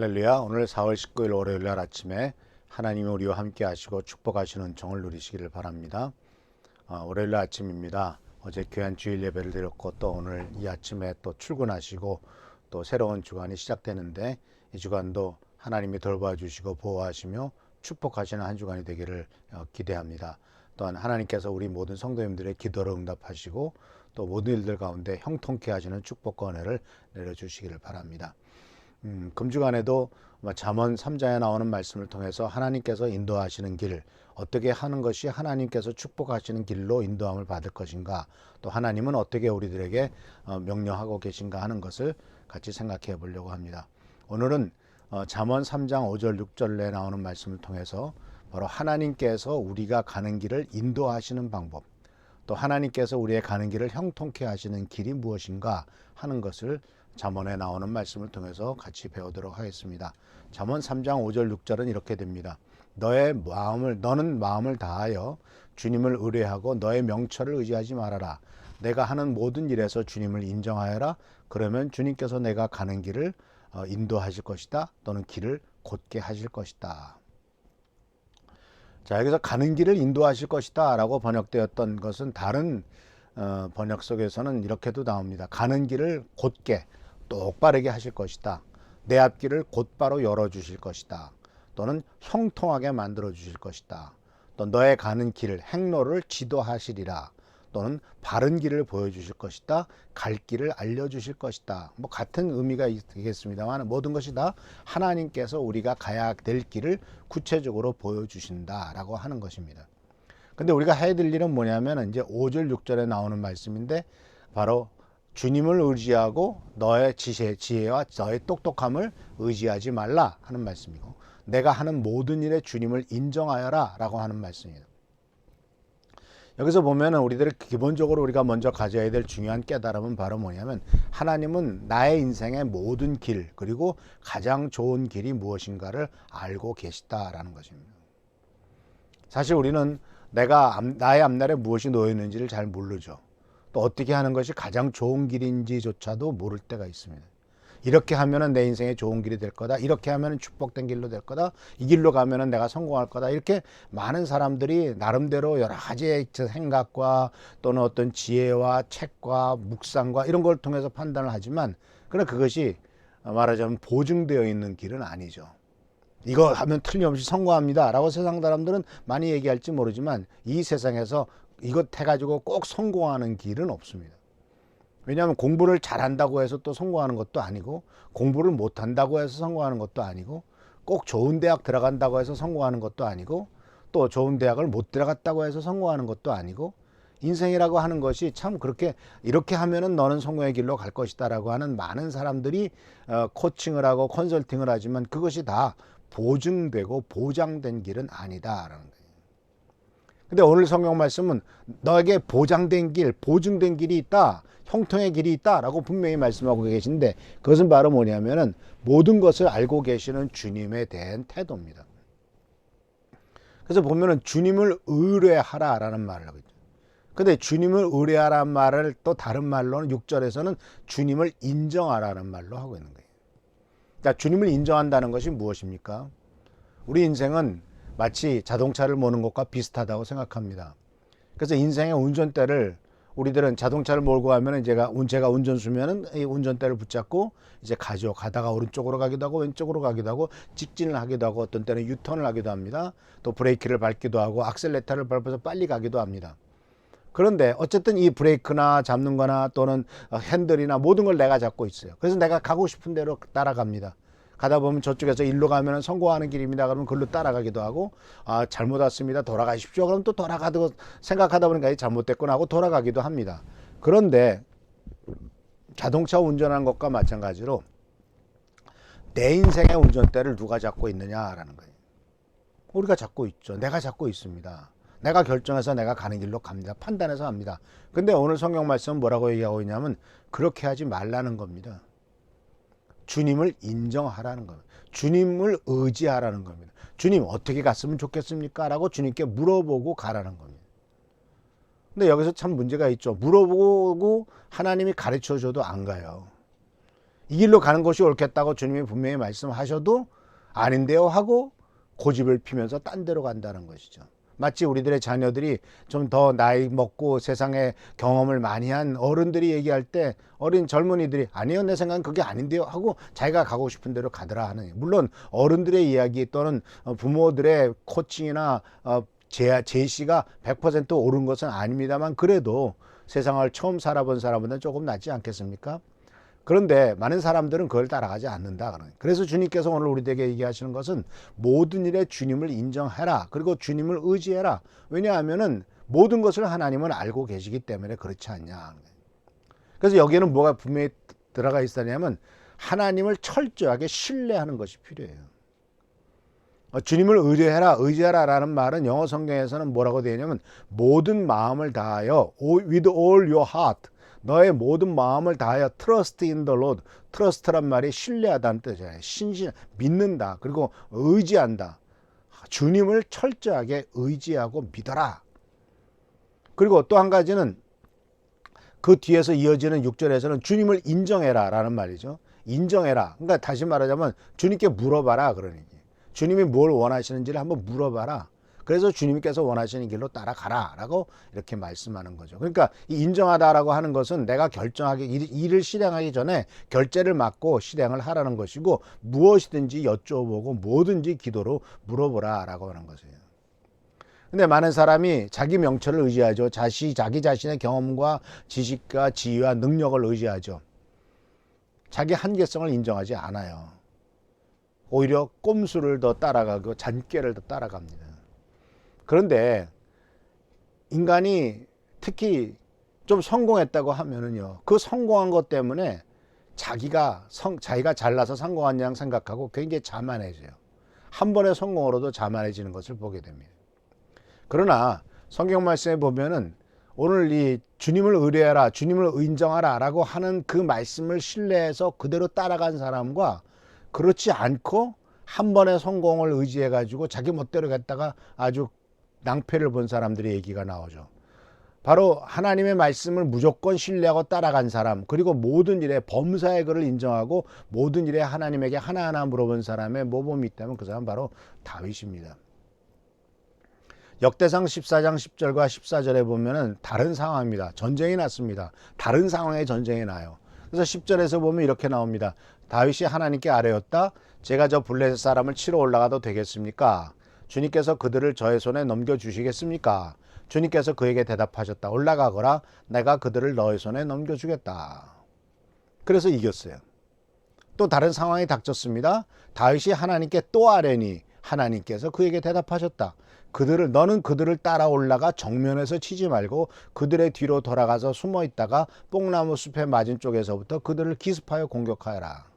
할렐루야. 오늘 4월 19일 월요일 날 아침에 하나님이 우리와 함께 하시고 축복하시는 정을 누리시기를 바랍니다. 월요일 날 아침입니다. 어제 귀한 주일 예배를 드렸고 또 오늘 이 아침에 또 출근하시고 또 새로운 주간이 시작되는데 이 주간도 하나님이 돌봐주시고 보호하시며 축복하시는 한 주간이 되기를 기대합니다. 또한 하나님께서 우리 모든 성도님들의 기도를 응답하시고 또 모든 일들 가운데 형통케 하시는 축복과 은혜를 내려주시기를 바랍니다. 금주간에도 잠언 3장에 나오는 말씀을 통해서 하나님께서 인도하시는 길, 어떻게 하는 것이 하나님께서 축복하시는 길로 인도함을 받을 것인가, 또 하나님은 어떻게 우리들에게 명령하고 계신가 하는 것을 같이 생각해 보려고 합니다. 오늘은 잠언 3장 5절 6절에 나오는 말씀을 통해서 바로 하나님께서 우리가 가는 길을 인도하시는 방법, 또 하나님께서 우리의 가는 길을 형통케 하시는 길이 무엇인가 하는 것을 잠언에 나오는 말씀을 통해서 같이 배우도록 하겠습니다. 잠언 3장 5절 6절은 이렇게 됩니다. 너는 마음을 다하여 주님을 의뢰하고 너의 명철을 의지하지 말아라. 내가 하는 모든 일에서 주님을 인정하여라. 그러면 주님께서 내가 가는 길을 인도하실 것이다. 또는 길을 곧게 하실 것이다. 자, 여기서 가는 길을 인도하실 것이다 라고 번역되었던 것은 다른 번역 속에서는 이렇게도 나옵니다. 가는 길을 곧게 똑바르게 하실 것이다. 내 앞길을 곧바로 열어주실 것이다. 또는 형통하게 만들어주실 것이다. 또 너의 가는 길, 행로를 지도하시리라. 또는 바른 길을 보여주실 것이다. 갈 길을 알려주실 것이다. 같은 의미가 되겠습니다만 모든 것이 다 하나님께서 우리가 가야 될 길을 구체적으로 보여주신다라고 하는 것입니다. 근데 우리가 해야 될 일은 뭐냐면 이제 5절 6절에 나오는 말씀인데 바로 주님을 의지하고 너의 지혜와 너의 똑똑함을 의지하지 말라 하는 말씀이고, 내가 하는 모든 일에 주님을 인정하여라 라고 하는 말씀이에요. 여기서 보면은 우리들이 기본적으로 우리가 먼저 가져야 될 중요한 깨달음은 바로 뭐냐면 하나님은 나의 인생의 모든 길, 그리고 가장 좋은 길이 무엇인가를 알고 계시다라는 것입니다. 사실 우리는 나의 앞날에 무엇이 놓여 있는지를 잘 모르죠. 또 어떻게 하는 것이 가장 좋은 길인지조차도 모를 때가 있습니다. 이렇게 하면은 내 인생에 좋은 길이 될 거다. 이렇게 하면은 축복된 길로 될 거다. 이 길로 가면은 내가 성공할 거다. 이렇게 많은 사람들이 나름대로 여러 가지의 생각과 또는 어떤 지혜와 책과 묵상과 이런 걸 통해서 판단을 하지만, 그러나 그것이 말하자면 보증되어 있는 길은 아니죠. 이거 하면 틀림없이 성공합니다 라고 세상 사람들은 많이 얘기할지 모르지만 이 세상에서 이것 해가지고 꼭 성공하는 길은 없습니다. 왜냐하면 공부를 잘한다고 해서 또 성공하는 것도 아니고, 공부를 못한다고 해서 성공하는 것도 아니고, 꼭 좋은 대학 들어간다고 해서 성공하는 것도 아니고, 또 좋은 대학을 못 들어갔다고 해서 성공하는 것도 아니고, 인생이라고 하는 것이 참 그렇게 이렇게 하면은 너는 성공의 길로 갈 것이다 라고 하는 많은 사람들이 코칭을 하고 컨설팅을 하지만 그것이 다 보증되고 보장된 길은 아니다라는 거예요. 근데 오늘 성경 말씀은 너에게 보장된 길, 보증된 길이 있다, 형통의 길이 있다라고 분명히 말씀하고 계신데, 그것은 바로 뭐냐면은 모든 것을 알고 계시는 주님에 대한 태도입니다. 그래서 보면은 주님을 의뢰하라라는 말을 하고 있죠. 근데 주님을 의뢰하라는 말을 또 다른 말로는 6절에서는 주님을 인정하라는 말로 하고 있는 거예요. 그러니까 주님을 인정한다는 것이 무엇입니까? 우리 인생은 마치 자동차를 모는 것과 비슷하다고 생각합니다. 그래서 인생의 운전대를 우리들은 자동차를 몰고 가면 제가 운전수면은 이 운전대를 붙잡고 이제 가다가 오른쪽으로 가기도 하고 왼쪽으로 가기도 하고 직진을 하기도 하고 어떤 때는 유턴을 하기도 합니다. 또 브레이크를 밟기도 하고 악셀레터를 밟아서 빨리 가기도 합니다. 그런데 어쨌든 이 브레이크나 잡는 거나 또는 핸들이나 모든 걸 내가 잡고 있어요. 그래서 내가 가고 싶은 대로 따라갑니다. 가다 보면 저쪽에서 일로 가면 성공하는 길입니다. 그러면 그걸로 따라가기도 하고, 잘못 왔습니다. 돌아가십시오. 그럼 또 돌아가도 생각하다 보니까 잘못됐구나 하고 돌아가기도 합니다. 그런데 자동차 운전하는 것과 마찬가지로 내 인생의 운전대를 누가 잡고 있느냐라는 거예요. 우리가 잡고 있죠. 내가 잡고 있습니다. 내가 결정해서 내가 가는 길로 갑니다. 판단해서 합니다. 근데 오늘 성경 말씀은 뭐라고 얘기하고 있냐면 그렇게 하지 말라는 겁니다. 주님을 인정하라는 겁니다. 주님을 의지하라는 겁니다. 주님 어떻게 갔으면 좋겠습니까? 라고 주님께 물어보고 가라는 겁니다. 근데 여기서 참 문제가 있죠. 물어보고 하나님이 가르쳐줘도 안 가요. 이 길로 가는 것이 옳겠다고 주님이 분명히 말씀하셔도 아닌데요 하고 고집을 피면서 딴 데로 간다는 것이죠. 마치 우리들의 자녀들이 좀 더 나이 먹고 세상에 경험을 많이 한 어른들이 얘기할 때 어린 젊은이들이 아니요 내 생각은 그게 아닌데요 하고 자기가 가고 싶은 대로 가더라 하는, 물론 어른들의 이야기 또는 부모들의 코칭이나 제시가 100% 옳은 것은 아닙니다만 그래도 세상을 처음 살아본 사람보다는 조금 낫지 않겠습니까? 그런데 많은 사람들은 그걸 따라가지 않는다. 그래서 주님께서 오늘 우리에게 얘기하시는 것은 모든 일에 주님을 인정해라. 그리고 주님을 의지해라. 왜냐하면은 모든 것을 하나님은 알고 계시기 때문에 그렇지 않냐. 그래서 여기에는 뭐가 분명히 들어가 있었냐면 하나님을 철저하게 신뢰하는 것이 필요해요. 주님을 의지해라 라는 말은 영어 성경에서는 뭐라고 되어 있냐면 모든 마음을 다하여 with all your heart, 너의 모든 마음을 다하여 trust in the Lord. trust란 말이 신뢰하다는 뜻이에요. 믿는다. 그리고 의지한다. 주님을 철저하게 의지하고 믿어라. 그리고 또 한 가지는 그 뒤에서 이어지는 6절에서는 주님을 인정해라 라는 말이죠. 인정해라. 그러니까 다시 말하자면 주님께 물어봐라 그러니. 주님이 뭘 원하시는지를 한번 물어봐라. 그래서 주님께서 원하시는 길로 따라가라 라고 이렇게 말씀하는 거죠. 그러니까 이 인정하다라고 하는 것은 내가 결정하기, 일을 실행하기 전에 결제를 맡고 실행을 하라는 것이고 무엇이든지 여쭤보고 뭐든지 기도로 물어보라 라고 하는 것이에요. 근데 많은 사람이 자기 명철을 의지하죠. 자기 자신의 경험과 지식과 지위와 능력을 의지하죠. 자기 한계성을 인정하지 않아요. 오히려 꼼수를 더 따라가고 잔꾀를 더 따라갑니다. 그런데 인간이 특히 좀 성공했다고 하면은요, 그 성공한 것 때문에 자기가 잘나서 성공한 양 생각하고 굉장히 자만해져요. 한 번의 성공으로도 자만해지는 것을 보게 됩니다. 그러나 성경 말씀에 보면은 오늘 이 주님을 의뢰하라, 주님을 인정하라 라고 하는 그 말씀을 신뢰해서 그대로 따라간 사람과 그렇지 않고 한 번의 성공을 의지해 가지고 자기 멋대로 갔다가 아주 낭패를 본 사람들의 얘기가 나오죠. 바로 하나님의 말씀을 무조건 신뢰하고 따라간 사람, 그리고 모든 일에 범사의 그를 인정하고 모든 일에 하나님에게 하나하나 물어본 사람의 모범이 있다면 그 사람 바로 다윗입니다. 역대상 14장 10절과 14절에 보면은 다른 상황입니다. 전쟁이 났습니다. 다른 상황의 전쟁이 나요. 그래서 10절에서 보면 이렇게 나옵니다. 다윗이 하나님께 아뢰었다. 제가 저 블레셋 사람을 치러 올라가도 되겠습니까? 주님께서 그들을 저의 손에 넘겨주시겠습니까? 주님께서 그에게 대답하셨다. 올라가거라. 내가 그들을 너의 손에 넘겨주겠다. 그래서 이겼어요. 또 다른 상황이 닥쳤습니다. 다윗이 하나님께 또 아뢰니 하나님께서 그에게 대답하셨다. 너는 그들을 따라 올라가 정면에서 치지 말고 그들의 뒤로 돌아가서 숨어 있다가 뽕나무 숲의 맞은쪽에서부터 그들을 기습하여 공격하여라.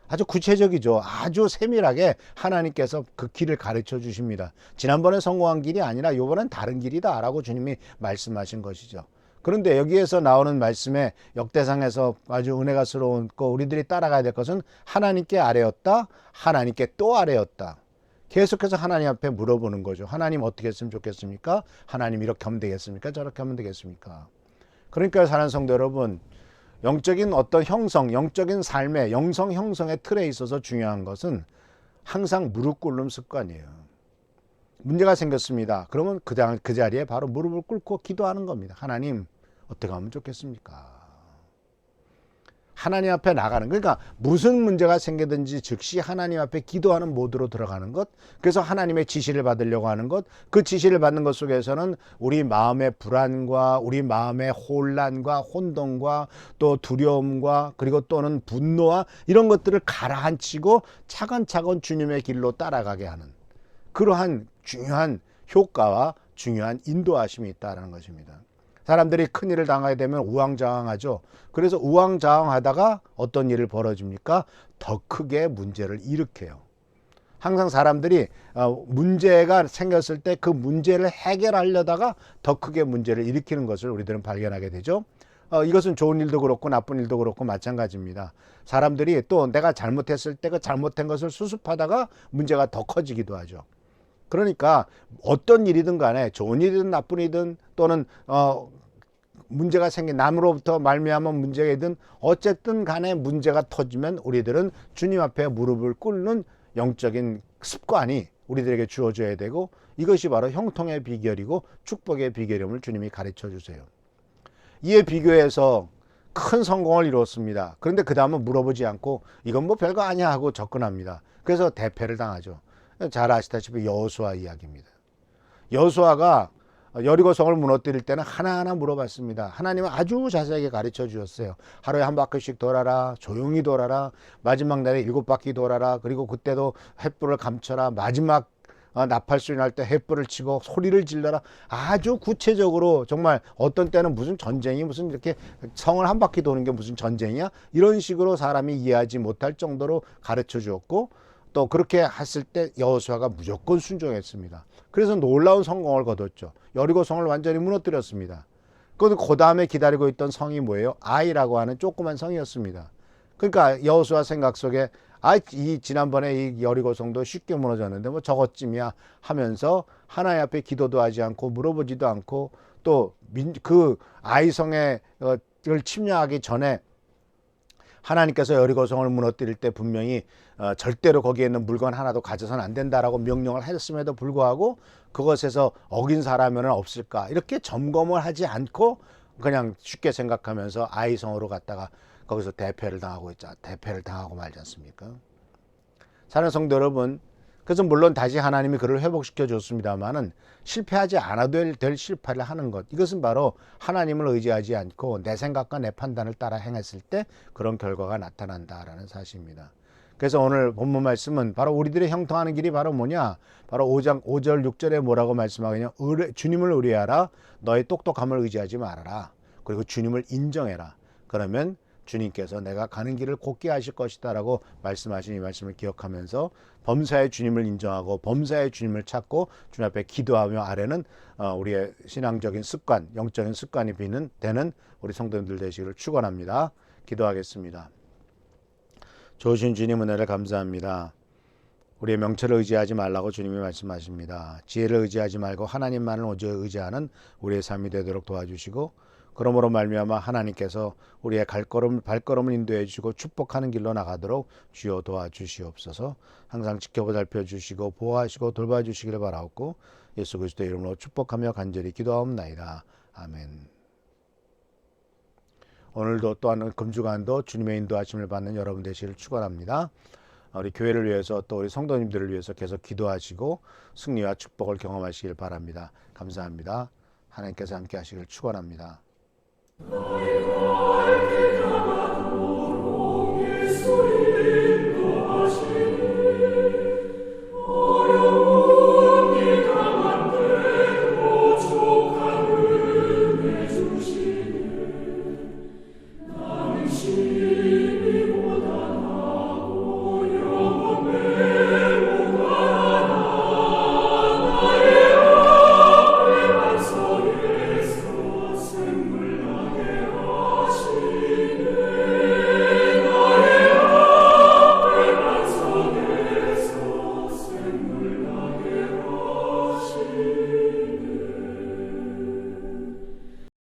아주 구체적이죠. 아주 세밀하게 하나님께서 그 길을 가르쳐 주십니다. 지난번에 성공한 길이 아니라 이번엔 다른 길이다 라고 주님이 말씀하신 것이죠. 그런데 여기에서 나오는 말씀에 역대상에서 아주 은혜가스러운 거 우리들이 따라가야 될 것은 하나님께 아뢰었다. 하나님께 또 아뢰었다. 계속해서 하나님 앞에 물어보는 거죠. 하나님 어떻게 했으면 좋겠습니까? 하나님 이렇게 하면 되겠습니까? 저렇게 하면 되겠습니까? 그러니까 사랑하는 성도 여러분, 영적인 어떤 형성, 영적인 삶의 영성 형성의 틀에 있어서 중요한 것은 항상 무릎 꿇는 습관이에요. 문제가 생겼습니다. 그러면 그 자리에 바로 무릎을 꿇고 기도하는 겁니다. 하나님 어떻게 하면 좋겠습니까? 하나님 앞에 나가는, 그러니까 무슨 문제가 생기든지 즉시 하나님 앞에 기도하는 모드로 들어가는 것, 그래서 하나님의 지시를 받으려고 하는 것, 그 지시를 받는 것 속에서는 우리 마음의 불안과 우리 마음의 혼란과 혼동과 또 두려움과 그리고 또는 분노와 이런 것들을 가라앉히고 차근차근 주님의 길로 따라가게 하는 그러한 중요한 효과와 중요한 인도하심이 있다는 것입니다. 사람들이 큰일을 당하게 되면 우왕좌왕하죠. 그래서 우왕좌왕하다가 어떤 일을 벌어집니까? 더 크게 문제를 일으켜요. 항상 사람들이 문제가 생겼을 때 그 문제를 해결하려다가 더 크게 문제를 일으키는 것을 우리들은 발견하게 되죠. 이것은 좋은 일도 그렇고 나쁜 일도 그렇고 마찬가지입니다. 사람들이 또 내가 잘못했을 때 그 잘못된 것을 수습하다가 문제가 더 커지기도 하죠. 그러니까 어떤 일이든 간에 좋은 일이든 나쁜 일이든 또는 문제가 생긴 남으로부터 말미암은 문제이든 어쨌든 간에 문제가 터지면 우리들은 주님 앞에 무릎을 꿇는 영적인 습관이 우리들에게 주어져야 되고, 이것이 바로 형통의 비결이고 축복의 비결임을 주님이 가르쳐 주세요. 이에 비교해서 큰 성공을 이루었습니다. 그런데 그 다음은 물어보지 않고 이건 뭐 별거 아니야 하고 접근합니다. 그래서 대패를 당하죠. 잘 아시다시피 여호수아 이야기입니다. 여호수아가 여리고성을 무너뜨릴 때는 하나하나 물어봤습니다. 하나님은 아주 자세하게 가르쳐 주셨어요. 하루에 한 바퀴씩 돌아라, 조용히 돌아라, 마지막 날에 7바퀴 돌아라, 그리고 그때도 횃불을 감춰라, 마지막 나팔소리 날 때 횃불을 치고 소리를 질러라. 아주 구체적으로, 정말 어떤 때는 무슨 전쟁이, 무슨 이렇게 성을 한 바퀴 도는 게 무슨 전쟁이야, 이런 식으로 사람이 이해하지 못할 정도로 가르쳐 주었고, 또 그렇게 했을 때 여호수아가 무조건 순종했습니다. 그래서 놀라운 성공을 거뒀죠. 여리고성을 완전히 무너뜨렸습니다. 그 다음에 기다리고 있던 성이 뭐예요? 아이라고 하는 조그만 성이었습니다. 그러니까 여호수아 생각 속에 이 지난번에 이 여리고성도 쉽게 무너졌는데 뭐 저것쯤이야 하면서 하나님 앞에 기도도 하지 않고 물어보지도 않고, 또 그 아이성을 침략하기 전에 하나님께서 여리고성을 무너뜨릴 때 분명히 절대로 거기에 있는 물건 하나도 가져서는 안 된다라고 명령을 했음에도 불구하고 그것에서 어긴 사람은 없을까, 이렇게 점검을 하지 않고 그냥 쉽게 생각하면서 아이성으로 갔다가 거기서 대패를 당하고 있죠. 대패를 당하고 말지 않습니까? 사랑하는 성도 여러분, 그래서 물론 다시 하나님이 그를 회복시켜 줬습니다만은 실패하지 않아도 될 실패를 하는 것, 이것은 바로 하나님을 의지하지 않고 내 생각과 내 판단을 따라 행했을 때 그런 결과가 나타난다라는 사실입니다. 그래서 오늘 본문 말씀은 바로 우리들의 형통하는 길이 바로 뭐냐, 바로 5장 5절 6절에 뭐라고 말씀하느냐, 주님을 의뢰하라, 너의 똑똑함을 의지하지 말아라, 그리고 주님을 인정해라. 그러면 주님께서 내가 가는 길을 곧게 하실 것이다 라고 말씀하신 이 말씀을 기억하면서 범사의 주님을 인정하고 범사의 주님을 찾고 주님 앞에 기도하며 아래는 우리의 신앙적인 습관, 영적인 습관이 되는 우리 성도님들 되시기를 축원합니다. 기도하겠습니다. 좋으신 주님 은혜를 감사합니다. 우리의 명철을 의지하지 말라고 주님이 말씀하십니다. 지혜를 의지하지 말고 하나님만을 오직 의지하는 우리의 삶이 되도록 도와주시고, 그러므로 말미암아 하나님께서 우리의 발걸음을 인도해 주시고 축복하는 길로 나가도록 주여 도와주시옵소서. 항상 지켜보살펴 주시고 보호하시고 돌봐주시기를 바라옵고 예수 그리스도의 이름으로 축복하며 간절히 기도하옵나이다. 아멘. 오늘도 또한 금주간도 주님의 인도하심을 받는 여러분 되시기를 축원합니다. 우리 교회를 위해서 또 우리 성도님들을 위해서 계속 기도하시고 승리와 축복을 경험하시길 바랍니다. 감사합니다. 하나님께서 함께 하시길 축원합니다.